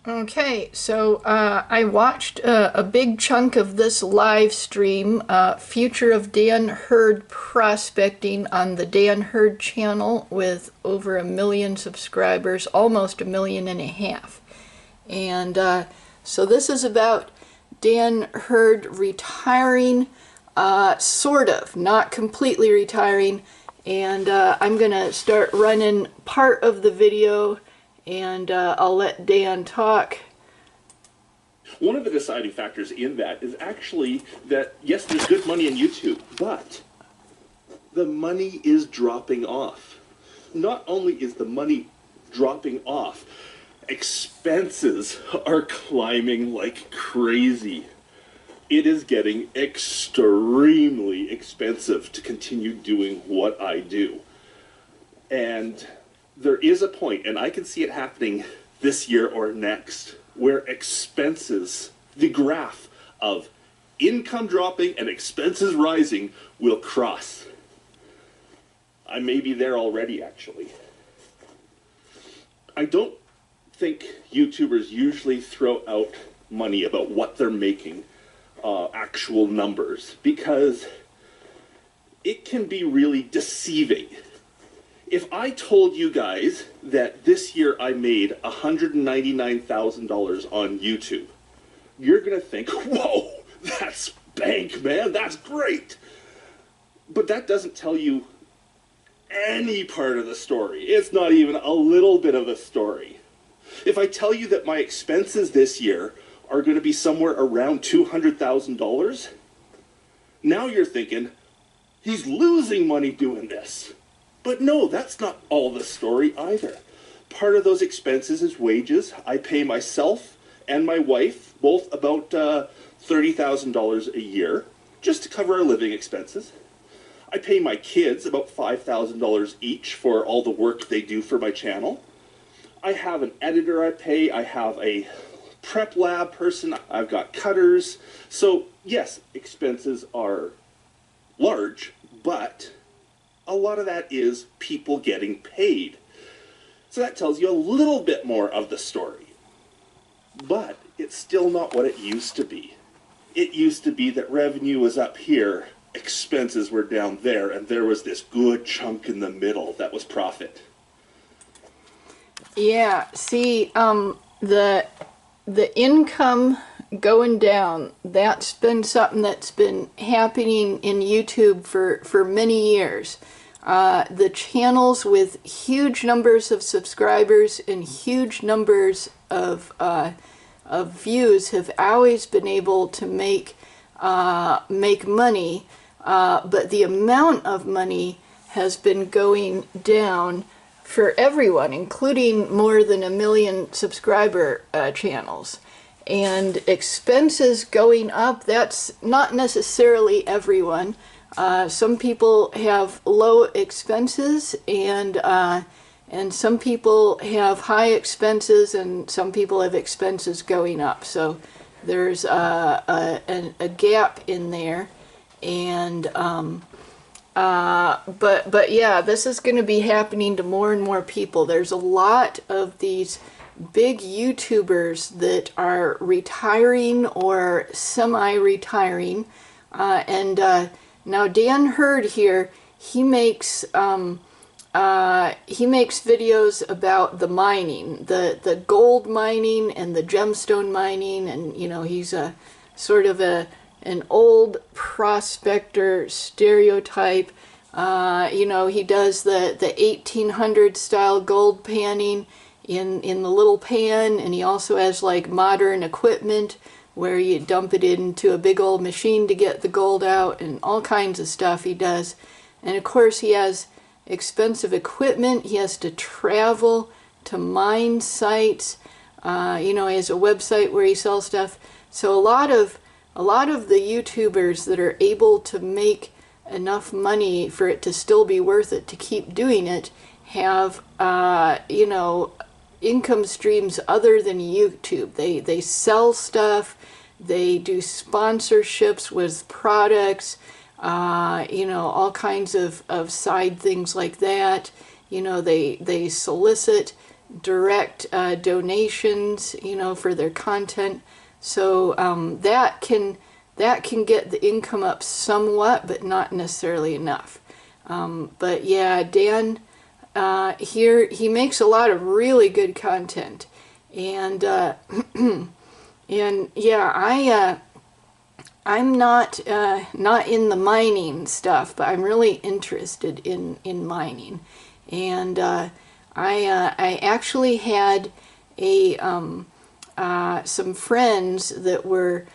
Okay, so I watched a big chunk of this live stream, Future of Dan Hurd Prospecting on the Dan Hurd channel with over 1 million subscribers, almost 1.5 million. And so this is about Dan Hurd retiring, sort of, not completely retiring. And I'm going to start running part of the video, and I'll let Dan talk. One of the deciding factors in that is actually that, yes, there's good money in YouTube, but the money is dropping off. Not only is the money dropping off, expenses are climbing like crazy. It is getting extremely expensive to continue doing what I do. And there is a point, and I can see it happening this year or next, where expenses, the graph of income dropping and expenses rising, will cross. I may be there already, actually. I don't think YouTubers usually throw out money about what they're making, actual numbers, because it can be really deceiving. If I told you guys that this year I made $199,000 on YouTube, you're going to think, whoa, that's bank, man, that's great. But that doesn't tell you any part of the story. It's not even a little bit of the story. If I tell you that my expenses this year are going to be somewhere around $200,000, now you're thinking, he's losing money doing this. But no, that's not all the story either. Part of those expenses is wages. I pay myself and my wife both about $30,000 a year just to cover our living expenses. I pay my kids about $5,000 each for all the work they do for my channel. I have an editor I pay. I have a prep lab person. I've got cutters. So yes, expenses are large, but a lot of that is people getting paid. So that tells you a little bit more of the story. But it's still not what it used to be. It used to be that revenue was up here, expenses were down there, and there was this good chunk in the middle that was profit. Yeah, see, the income going down, that's been something that's been happening in YouTube for many years. The channels with huge numbers of subscribers and huge numbers of views have always been able to make money, but the amount of money has been going down for everyone, including more than 1 million subscriber channels. And expenses going up, that's not necessarily everyone. Some people have low expenses, and some people have high expenses, and some people have expenses going up. So there's a gap in there, and but yeah, this is going to be happening to more and more people. There's a lot of these big YouTubers that are retiring or semi-retiring, and now Dan Hurd here, he makes videos about the mining, the gold mining and the gemstone mining, and you know, he's a sort of an old prospector stereotype. You know, he does the 1800 style gold panning in the little pan, and he also has like modern equipment where you dump it into a big old machine to get the gold out, and all kinds of stuff he does. And of course he has expensive equipment. He has to travel to mine sites. You know, he has a website where he sells stuff. So a lot of the YouTubers that are able to make enough money for it to still be worth it to keep doing it have you know, income streams other than YouTube. They sell stuff, they do sponsorships with products, you know, all kinds of side things like that. You know, they solicit direct donations, for their content. So that can get the income up somewhat, but not necessarily enough. But yeah, Dan here, he makes a lot of really good content, and and yeah, I'm not in the mining stuff, but I'm really interested in mining, and I actually had some friends that were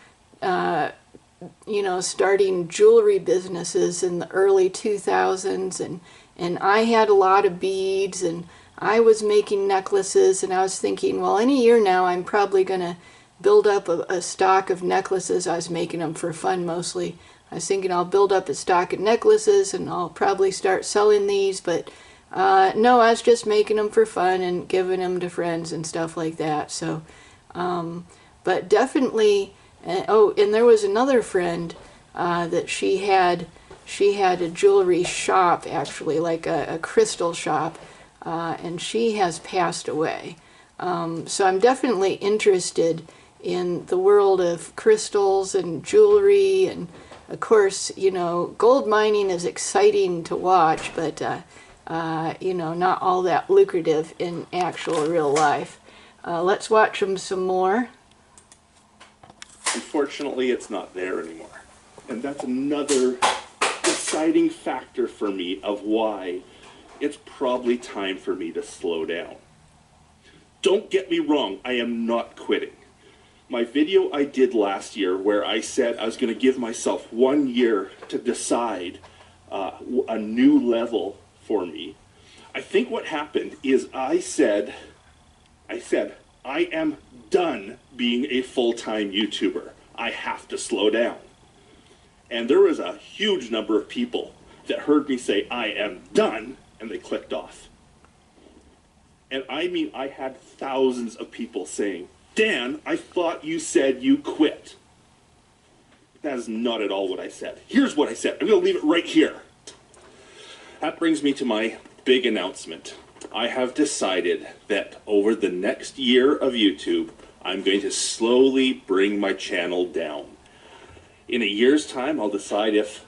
starting jewelry businesses in the early 2000s, and I had a lot of beads, and I was making necklaces, and I was thinking, well, in a year now I'm probably going to build up a stock of necklaces. I was making them for fun mostly. I was thinking I'll build up a stock of necklaces and I'll probably start selling these, but no, I was just making them for fun and giving them to friends and stuff like that. So, but definitely, and there was another friend that she had a jewelry shop, actually, like a crystal shop, and she has passed away. So I'm definitely interested in the world of crystals and jewelry, and of course, gold mining is exciting to watch, but not all that lucrative in actual real life. Let's watch them some more. Unfortunately, it's not there anymore. And that's another deciding factor for me of why it's probably time for me to slow down. Don't get me wrong, I am not quitting. My video I did last year where I said I was going to give myself 1 year to decide a new level for me. I think what happened is I said, I am done being a full-time YouTuber. I have to slow down. And there was a huge number of people that heard me say, I am done, and they clicked off. And I mean, I had thousands of people saying, Dan, I thought you said you quit. That is not at all what I said. Here's what I said. I'm going to leave it right here. That brings me to my big announcement. I have decided that over the next year of YouTube, I'm going to slowly bring my channel down. In a year's time, I'll decide if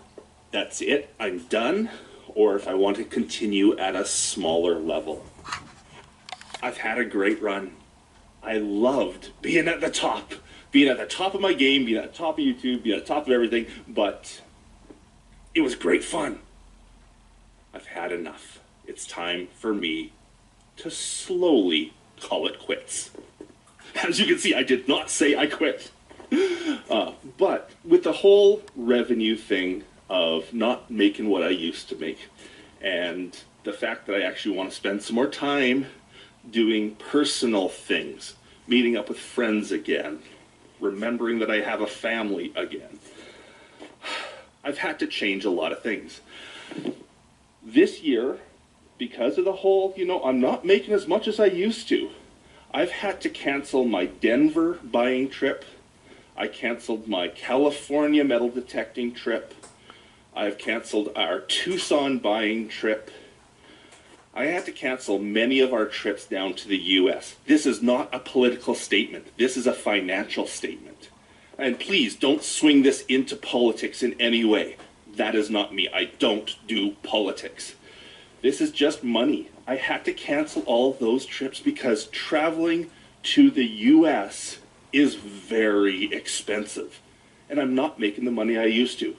that's it, I'm done, or if I want to continue at a smaller level. I've had a great run. I loved being at the top of my game, being at the top of YouTube, being at the top of everything, but it was great fun. I've had enough. It's time for me to slowly call it quits. As you can see, I did not say I quit. But with the whole revenue thing of not making what I used to make, and the fact that I actually want to spend some more time doing personal things, meeting up with friends again, remembering that I have a family again, I've had to change a lot of things. This year, because of the whole, I'm not making as much as I used to. I've had to cancel my Denver buying trip. I canceled my California metal detecting trip. I've canceled our Tucson buying trip. I had to cancel many of our trips down to the U.S. This is not a political statement. This is a financial statement. And please don't swing this into politics in any way. That is not me. I don't do politics. This is just money. I had to cancel all of those trips because traveling to the U.S. is very expensive. And I'm not making the money I used to.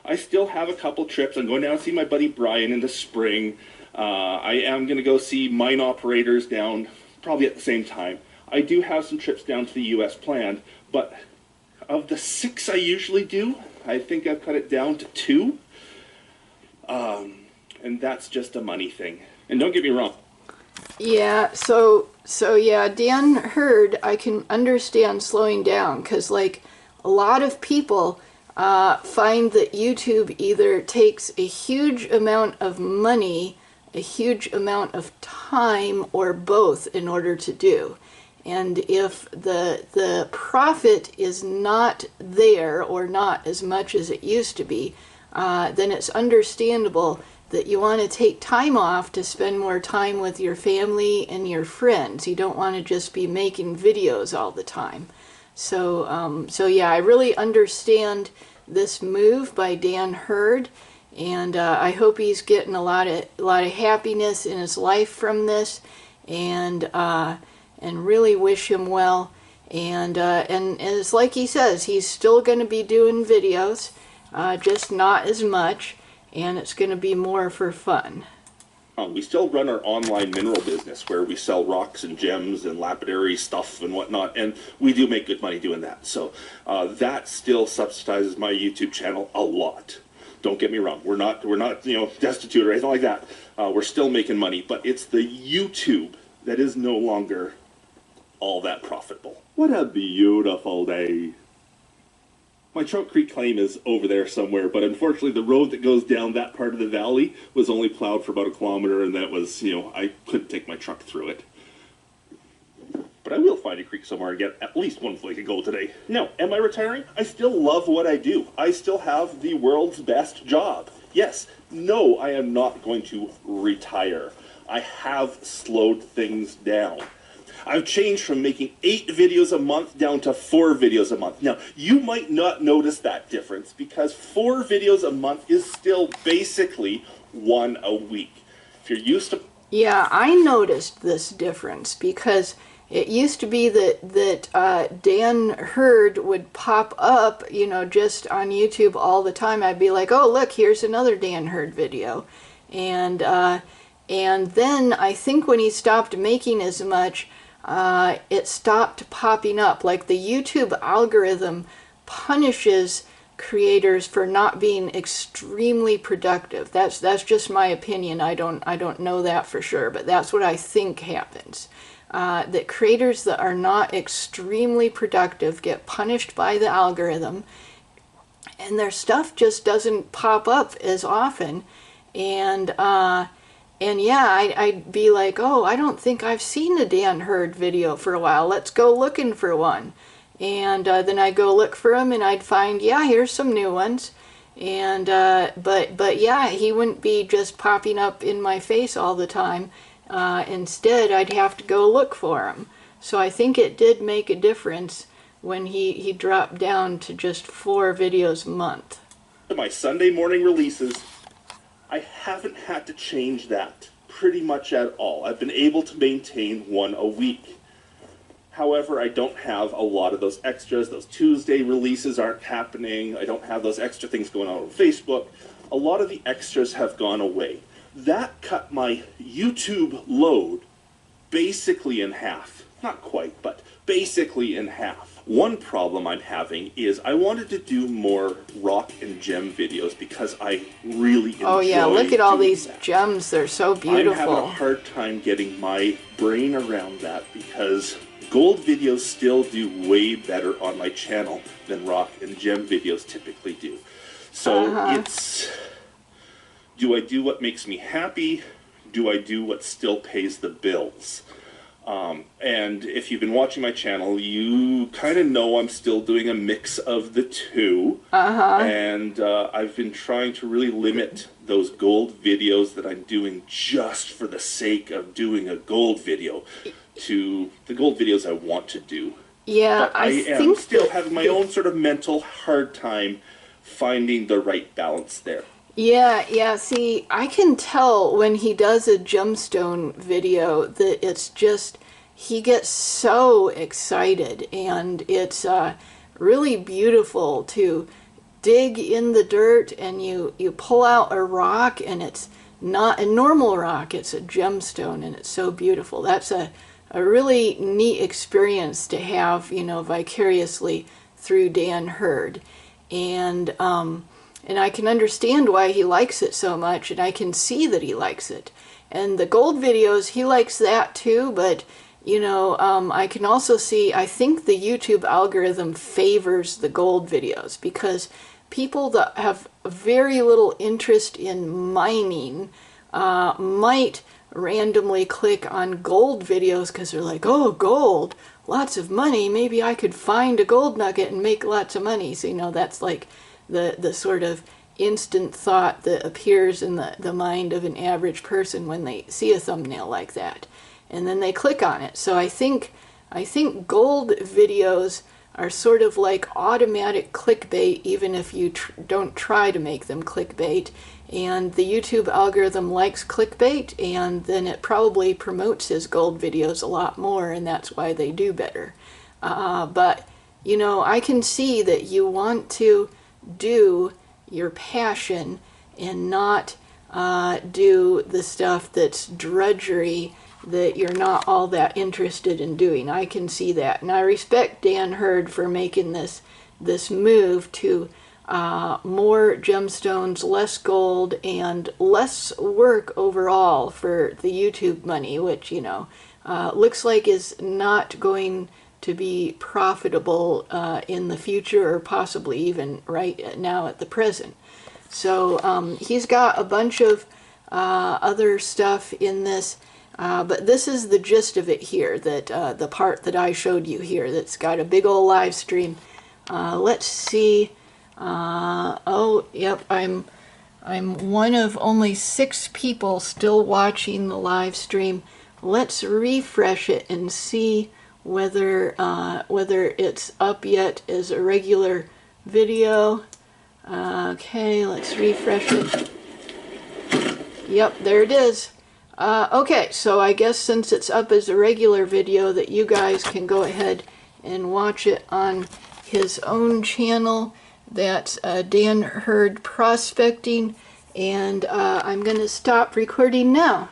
I still have a couple trips. I'm going down to see my buddy Brian in the spring. I am going to go see mine operators down probably at the same time. I do have some trips down to the U.S. planned, but of the 6 I usually do, I think I've cut it down to 2. And that's just a money thing. And don't get me wrong. Yeah, so yeah, Dan Hurd, I can understand slowing down, because like a lot of people find that YouTube either takes a huge amount of money, a huge amount of time, or both in order to do. And if the profit is not there, or not as much as it used to be, then it's understandable that you want to take time off to spend more time with your family and your friends. You don't want to just be making videos all the time. So yeah, I really understand this move by Dan Hurd, and I hope he's getting a lot of happiness in his life from this, and really wish him well. And it's like he says, he's still going to be doing videos, just not as much, and it's going to be more for fun. We still run our online mineral business where we sell rocks and gems and lapidary stuff and whatnot, and we do make good money doing that. So that still subsidizes my YouTube channel a lot. Don't get me wrong, we're not destitute or anything like that. We're still making money, but it's the YouTube that is no longer all that profitable. What a beautiful day. My Trout Creek claim is over there somewhere, but unfortunately the road that goes down that part of the valley was only plowed for about 1 kilometer, and that was, I couldn't take my truck through it. But I will find a creek somewhere and get at least one flake of gold today. Now, am I retiring? I still love what I do. I still have the world's best job. Yes, no, I am not going to retire. I have slowed things down. I've changed from making 8 videos a month down to 4 videos a month. Now, you might not notice that difference because 4 videos a month is still basically 1 a week. If you're used to... Yeah, I noticed this difference because it used to be that Dan Hurd would pop up, just on YouTube all the time. I'd be like, oh, look, here's another Dan Hurd video. And then I think when he stopped making as much, it stopped popping up. Like the YouTube algorithm punishes creators for not being extremely productive. That's just my opinion. I don't know that for sure, but that's what I think happens. That creators that are not extremely productive get punished by the algorithm, and their stuff just doesn't pop up as often. And yeah, I'd be like, oh, I don't think I've seen a Dan Hurd video for a while. Let's go looking for one. And then I'd go look for them, and I'd find, yeah, here's some new ones. And but yeah, he wouldn't be just popping up in my face all the time. Instead, I'd have to go look for him. So I think it did make a difference when he dropped down to just 4 videos a month. My Sunday morning releases, I haven't had to change that pretty much at all. I've been able to maintain 1 a week. However, I don't have a lot of those extras. Those Tuesday releases aren't happening. I don't have those extra things going on Facebook. A lot of the extras have gone away. That cut my YouTube load basically in half. Not quite, but basically in half. One problem I'm having is I wanted to do more rock and gem videos because I really enjoy. Oh yeah, look at all these gems. They're so beautiful. I'm having a hard time getting my brain around that because gold videos still do way better on my channel than rock and gem videos typically do. So it's, do I do what makes me happy? Do I do what still pays the bills? And if you've been watching my channel, you kind of know I'm still doing a mix of the two. And I've been trying to really limit those gold videos that I'm doing just for the sake of doing a gold video to the gold videos I want to do. Yeah, but I am still having my own sort of mental hard time finding the right balance there. Yeah, see, I can tell when he does a gemstone video that it's just, he gets so excited, and it's really beautiful to dig in the dirt and you pull out a rock, and it's not a normal rock, it's a gemstone, and it's so beautiful. That's a really neat experience to have, vicariously through Dan Hurd. And I can understand why he likes it so much, and I can see that he likes it. And the gold videos, he likes that too, but, I can also see, I think the YouTube algorithm favors the gold videos because people that have very little interest in mining might randomly click on gold videos because they're like, oh, gold, lots of money, maybe I could find a gold nugget and make lots of money. So, that's like the sort of instant thought that appears in the mind of an average person when they see a thumbnail like that, and then they click on it. So I think gold videos are sort of like automatic clickbait, even if you don't try to make them clickbait. And the YouTube algorithm likes clickbait, and then it probably promotes his gold videos a lot more, and that's why they do better. But, you know, I can see that you want to do your passion and not do the stuff that's drudgery that you're not all that interested in doing. I can see that. And I respect Dan Hurd for making this move to more gemstones, less gold, and less work overall for the YouTube money, which, you know, looks like is not going to be profitable in the future, or possibly even right now at the present. So he's got a bunch of other stuff in this, but this is the gist of it here, that the part that I showed you here that's got a big old live stream. Let's see. Oh, yep, I'm one of only 6 people still watching the live stream. Let's refresh it and see whether it's up yet as a regular video. Okay, let's refresh it. Yep, there it is. Okay, so I guess since it's up as a regular video, that you guys can go ahead and watch it on his own channel. That's Dan Hurd Prospecting, and I'm going to stop recording now.